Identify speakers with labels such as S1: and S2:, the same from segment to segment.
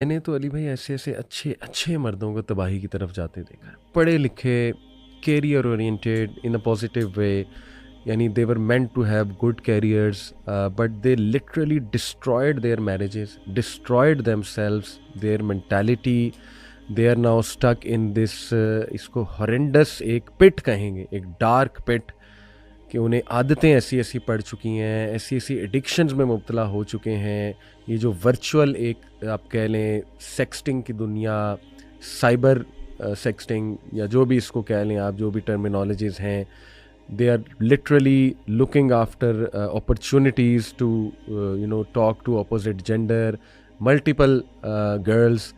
S1: मैंने तो अली भाई ऐसे ऐसे अच्छे अच्छे मर्दों को तबाही की तरफ जाते देखा है, पढ़े लिखे, career oriented in a positive way, यानी they were meant to have good careers, but they literally destroyed their marriages, destroyed themselves, their mentality, they are now stuck in this, इसको हॉरेंडस एक पिट कहेंगे, एक dark पिट, कि उन्हें आदतें ऐसी ऐसी पड़ चुकी हैं, ऐसी ऐसी एडिक्शंस में मुब्तला हो चुके हैं। ये जो वर्चुअल एक आप कह लें सेक्सटिंग की दुनिया, साइबर सेक्सटिंग या जो भी इसको कह लें आप, जो भी टर्मिनोलॉजीज़ हैं, they are literally looking after opportunities to talk to opposite gender, multiple girls.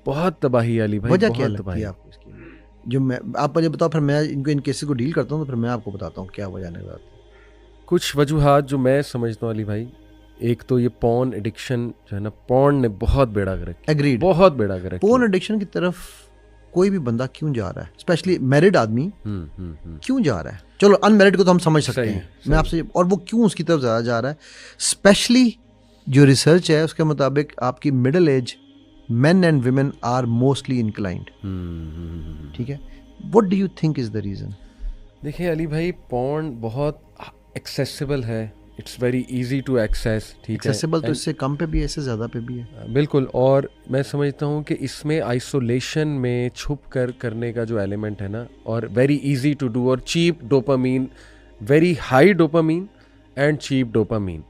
S1: बहुत तबाही अली भाई,
S2: वजह क्या
S1: बहुत
S2: लगती
S1: तबाही।
S2: है आपको इसकी? जो मैं आप मुझे बताओ, फिर मैं इनको इन केसेस को डील करता हूँ, तो फिर मैं आपको बताता हूँ क्या वजह निकल आती है।
S1: कुछ वजूहात जो मैं समझता हूँ अली भाई, एक तो ये पॉर्न एडिक्शन जो है ना, पॉर्न ने बहुत बेड़ा गर्क किया,
S2: एग्रीड,
S1: बहुत बेड़ा गर्क
S2: पोर्न
S1: किया।
S2: एडिक्शन की तरफ कोई भी बंदा क्यों जा रहा है, स्पेशली मैरिड आदमी क्यों जा रहा है? चलो अनमैरिड को तो हम समझ सकते
S1: सही,
S2: हैं,
S1: सही।
S2: मैं आपसे, और वो क्यों उसकी तरफ ज़्यादा जा रहा है? स्पेशली जो रिसर्च है उसके मुताबिक आपकी middle age men and women are mostly inclined, ठीक है? What do you think is the reason?
S1: देखिए अली भाई, पॉर्न बहुत एक्सेसिबल है, it's very easy to access, ठीक है?
S2: Accessible तो इससे कम पे भी है, इससे ज़्यादा पे भी है।
S1: बिल्कुल, और मैं समझता हूँ कि इसमें आइसोलेशन में छुप कर करने का जो एलिमेंट है ना, और वेरी इजी टू डू, और cheap dopamine, very high dopamine and cheap dopamine.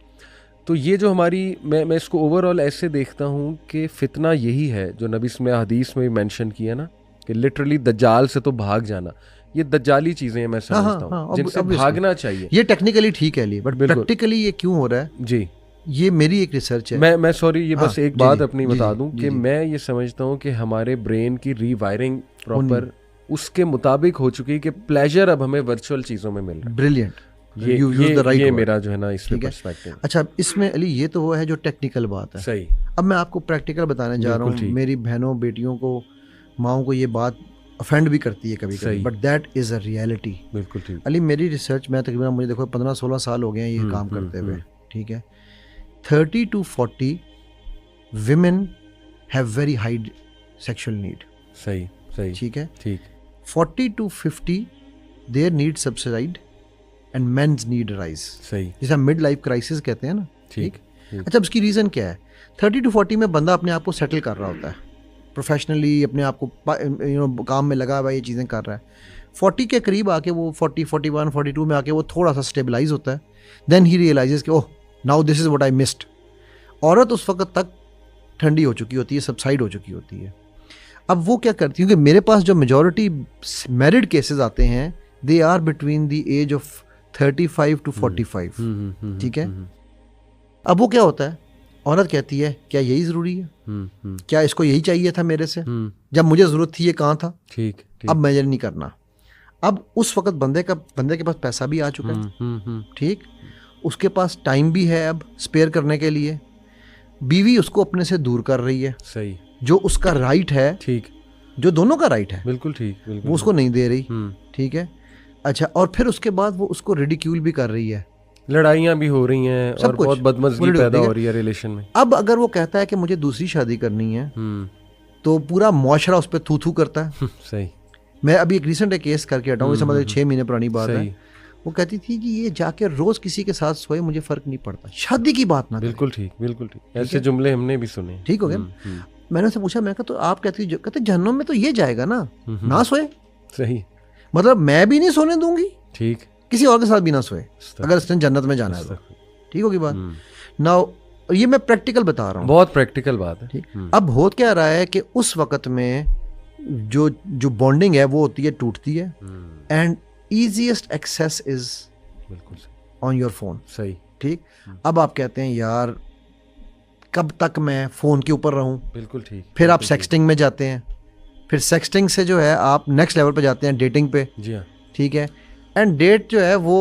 S1: तो ये जो हमारी, मैं इसको ओवरऑल ऐसे देखता हूँ कि फितना यही है जो नबी में हदीस में मेंशन किया ना, कि लिटरली दज्जाल से तो भाग जाना। ये दज्जाली चीज़ें हैं, मैं समझता हूँ, जिनसे भागना चाहिए।
S2: ये टेक्निकली ठीक है लिए, बट प्रैक्टिकली ये क्यों हो रहा है?
S1: जी,
S2: ये मेरी एक रिसर्च है।
S1: मैं सॉरी, ये बस एक
S2: जी,
S1: बात
S2: जी,
S1: अपनी
S2: जी,
S1: बता
S2: जी,
S1: दूं
S2: जी,
S1: कि
S2: जी।
S1: मैं ये समझता हूँ कि हमारे ब्रेन की रीवायरिंग प्रॉपर उसके मुताबिक हो चुकी है कि प्लेजर अब हमें वर्चुअल चीज़ों में मिल रहा है।
S2: ब्रिलियंट,
S1: ये मेरा जो है ना इस पे
S2: ठीक है।
S1: पर्सपेक्टिव।
S2: अच्छा, इसमें अली ये तो वो है जो टेक्निकल बात है।
S1: सही।
S2: अब मैं आपको प्रैक्टिकल बताने जा रहा
S1: बिल्कुल
S2: हूँ।
S1: ठीक।
S2: मेरी बहनों, बेटियों को, माओं को ये बात अफेंड भी करती है कभी कभी,
S1: सही।
S2: But that is a reality.
S1: बिल्कुल ठीक।
S2: अली मेरी रिसर्च में तकरीबन, मुझे देखो 15-16 साल हो गए हैं ये काम करते हुए, ठीक है? 30 to 40 women have very high sexual need,
S1: सही सही,
S2: ठीक है?
S1: ठीक
S2: 40 to 50 their need subside and men's need rise,
S1: सही,
S2: जिसे हम मिड लाइफ क्राइसिस कहते हैं ना,
S1: ठीक।
S2: अच्छा, अब इसकी रीज़न क्या है? 30 to 40 में बंदा अपने आप को सेटल कर रहा होता है, प्रोफेशनली अपने आप को काम में लगा हुआ ये चीज़ें कर रहा है। 40 के करीब आके वो 40, 41, 42 में आके वो थोड़ा सा स्टेबलाइज होता है। देन ही रियलाइजेस कि ओह now this is what I missed. औरत उस वक्त तक ठंडी हो चुकी होती है, सबसाइड हो चुकी होती है। अब वो क्या करती है, क्योंकि मेरे पास जो मेजॉरिटी मैरिड केसेस आते हैं, they are between the age of 35 to 45, ठीक है? अब वो क्या होता है, औरत कहती है क्या यही ज़रूरी है? क्या इसको यही चाहिए था मेरे से? जब मुझे ज़रूरत थी ये कहाँ था?
S1: ठीक।
S2: अब मुझे नहीं करना। अब उस वक्त बंदे के पास पैसा भी आ चुका है, ठीक, उसके पास टाइम भी है अब स्पेयर करने के लिए। बीवी उसको अपने से दूर कर रही है,
S1: सही,
S2: जो उसका राइट है,
S1: ठीक,
S2: जो दोनों का राइट है,
S1: बिल्कुल ठीक, बिल्कुल
S2: वो उसको नहीं दे रही, ठीक है? अच्छा, और फिर उसके बाद वो उसको रिडिक्यूल भी कर रही है,
S1: लड़ाइयाँ भी हो रही हैं और
S2: कुछ
S1: बहुत बदमज़गी पैदा हो रही है रिलेशन में।
S2: अब अगर वो कहता है कि मुझे दूसरी शादी करनी है, तो पूरा मुआशरा उस पर थू थू करता है।
S1: सही।
S2: मैं अभी एक रिसेंट एक केस करके हटा हूँ, इसे मतलब 6 महीने पुरानी बात है।
S1: सही।
S2: वो कहती थी कि ये जाके रोज किसी के साथ सोए, मुझे फर्क नहीं पड़ता, शादी की बात ना करे।
S1: बिल्कुल ठीक, बिल्कुल ठीक। ऐसे जुमले हमने भी सुने।
S2: ठीक हो गया। मैंने उससे पूछा, मैं कहा तो आप कहते जहन्नुम में तो ये जाएगा ना, ना सोए,
S1: सही,
S2: मतलब मैं भी नहीं सोने दूंगी,
S1: ठीक,
S2: किसी और के साथ भी ना सोए, अगर इसने जन्नत में जाना है तो। ठीक होगी बात। नाउ ये मैं प्रैक्टिकल बता रहा हूँ,
S1: बहुत प्रैक्टिकल बात है।
S2: ठीक। अब हो क्या रहा है कि उस वक्त में जो बॉन्डिंग है वो होती है, टूटती है, एंड ईजीएस्ट एक्सेस इज
S1: बिल्कुल
S2: ऑन योर फोन।
S1: सही,
S2: ठीक। अब आप कहते हैं यार कब तक मैं फ़ोन के ऊपर रहूं? बिल्कुल ठीक। फिर आप सेक्सटिंग में जाते हैं, फिर सेक्सटिंग से जो है आप नेक्स्ट लेवल पे जाते हैं, डेटिंग पे।
S1: जी हाँ,
S2: ठीक है। एंड डेट जो है वो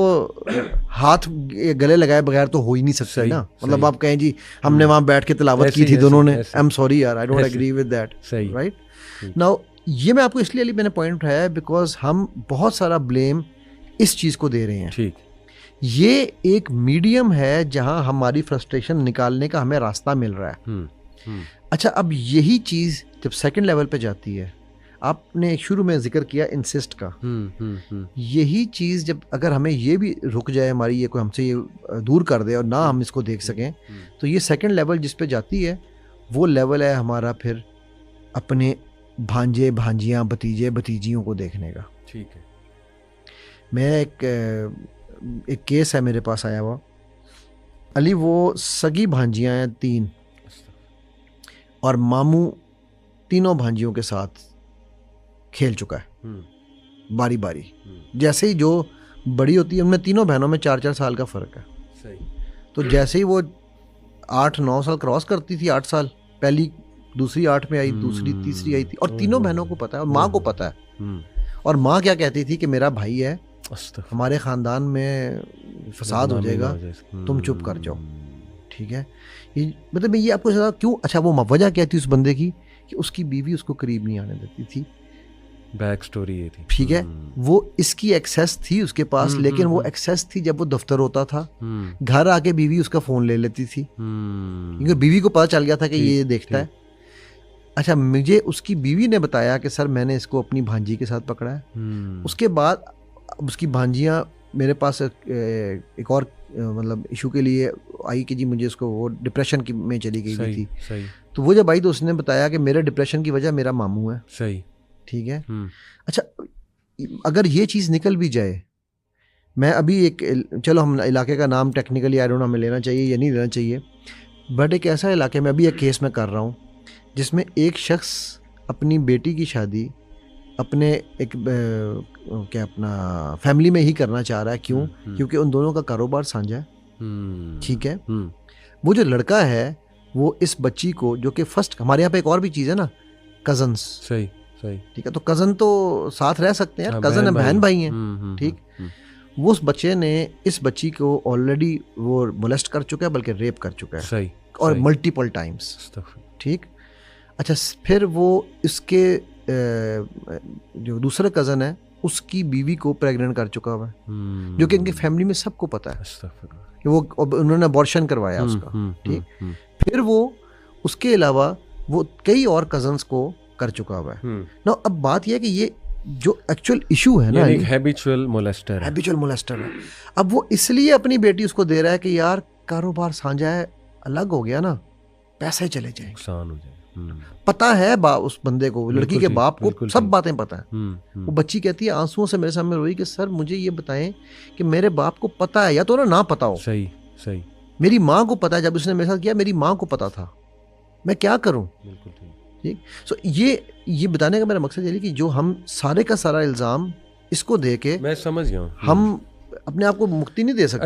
S2: हाथ गले लगाए बगैर तो हो ही नहीं सकती ना, मतलब आप कहें जी हमने वहाँ बैठ के तिलावत की थी दोनों ने, आई एम सॉरी यार, I don't agree with that, right? Now ये मैं आपको इसलिए मैंने पॉइंट उठाया है बिकॉज हम बहुत सारा ब्लेम इस चीज़ को दे रहे हैं। ठीक। ये एक मीडियम है जहां हमारी फ्रस्ट्रेशन निकालने का हमें रास्ता मिल रहा है। अच्छा, अब यही चीज़ जब सेकंड लेवल पे जाती है, आपने शुरू में जिक्र किया इंसिस्ट का, यही चीज़ जब अगर हमें ये भी रुक जाए, हमारी ये कोई हमसे ये दूर कर दे और ना हम इसको देख सकें, तो ये सेकंड लेवल जिस पे जाती है वो लेवल है हमारा फिर अपने भांजे भांजियाँ भतीजे भतीजियों को देखने का।
S1: ठीक है।
S2: मैं एक केस है मेरे पास आया हुआ, अली वो सगी भांजियाँ हैं 3 और मामू तीनों भांजियों के साथ खेल चुका है बारी बारी। जैसे ही जो बड़ी होती है, उनमें तीनों बहनों में 4-4 साल का फ़र्क है।
S1: सही।
S2: तो जैसे ही वो 8-9 साल क्रॉस करती थी, 8 साल, पहली दूसरी 8 में आई, दूसरी तीसरी आई थी, और तीनों बहनों को पता है और माँ को पता है। और माँ क्या कहती थी कि मेरा भाई है, हमारे ख़ानदान में फसाद हो जाएगा, तुम चुप कर जाओ। ठीक है, ये मतलब ये आपको समझा क्यों? अच्छा, वो वजह क्या थी उस बंदे की कि उसकी बीवी उसको करीब नहीं आने देती थी।
S1: बैक स्टोरी ये थी।
S2: ठीक है, वो इसकी एक्सेस थी उसके पास, लेकिन वो एक्सेस थी जब वो दफ्तर होता था, घर आके बीवी उसका फ़ोन ले लेती थी, क्योंकि बीवी को पता चल गया था कि ये देखता है। अच्छा, मुझे उसकी बीवी ने बताया कि सर मैंने इसको अपनी भांजी के साथ पकड़ा है। उसके बाद उसकी भांजियाँ मेरे पास एक और मतलब इशू के लिए आई कि जी मुझे उसको वो डिप्रेशन की में चली गई थी।
S1: सही।
S2: तो वो जब आई तो उसने बताया कि मेरे डिप्रेशन की वजह मेरा मामू है।
S1: सही।
S2: ठीक है। अच्छा, अगर ये चीज़ निकल भी जाए, मैं अभी चलो हम इलाके का नाम टेक्निकली आई डोंट नो हमें लेना चाहिए या नहीं लेना चाहिए, बट एक ऐसा इलाके में अभी एक केस मैं कर रहा हूँ जिसमें एक शख्स अपनी बेटी की शादी अपने एक क्या अपना फैमिली में ही करना चाह रहा है। क्यों? क्योंकि उन दोनों का कारोबार साझा है। ठीक है। वो जो लड़का है वो इस बच्ची को, जो कि फर्स्ट, हमारे यहाँ पे एक और भी चीज़ है ना, कजन्स।
S1: सही। सही।
S2: ठीक है, तो कज़न तो साथ रह सकते हैं, कज़न है, बहन भाई हैं। ठीक, वो उस बच्चे ने इस बच्ची को ऑलरेडी वो मोलेस्ट कर चुका है, बल्कि रेप कर चुका है।
S1: सही।
S2: और मल्टीपल टाइम्स। ठीक। अच्छा, फिर वो इसके जो दूसरा कज़न है उसकी बीवी को प्रेग्नेंट कर चुका हुआ है, जो कि इनकी फैमिली में सबको पता है कि वो उन्होंने अबॉर्शन करवाया उसका। ठीक, फिर वो उसके अलावा वो कई और कज़न्स को कर चुका हुआ है ना। अब बात यह है कि ये जो एक्चुअल इशू है ना,
S1: एक हैबिचुअल मोलेस्टर
S2: है। अब वो इसलिए अपनी बेटी उसको दे रहा है कि यार कारोबार साझा है, अलग हो गया ना, पैसे चले जाए,
S1: नुकसान हो जाए।
S2: पता है उस बंदे को, लड़की के बाप को सब बातें पता है। वो बच्ची कहती है आंसुओं से मेरे सामने रोई कि सर मुझे ये बताएं कि मेरे बाप को पता है या तो ना पता हो।
S1: सही। सही।
S2: मेरी माँ को पता है, जब उसने मेरे साथ किया मेरी माँ को पता था, मैं क्या करूं?
S1: बिल्कुल
S2: ठीक। सो ये बताने का मेरा मकसद ये है कि जो हम सारे का सारा इल्ज़ाम इसको दे के,
S1: मैं समझ गया हूं,
S2: हम अपने आप को मुक्ति नहीं दे सकते।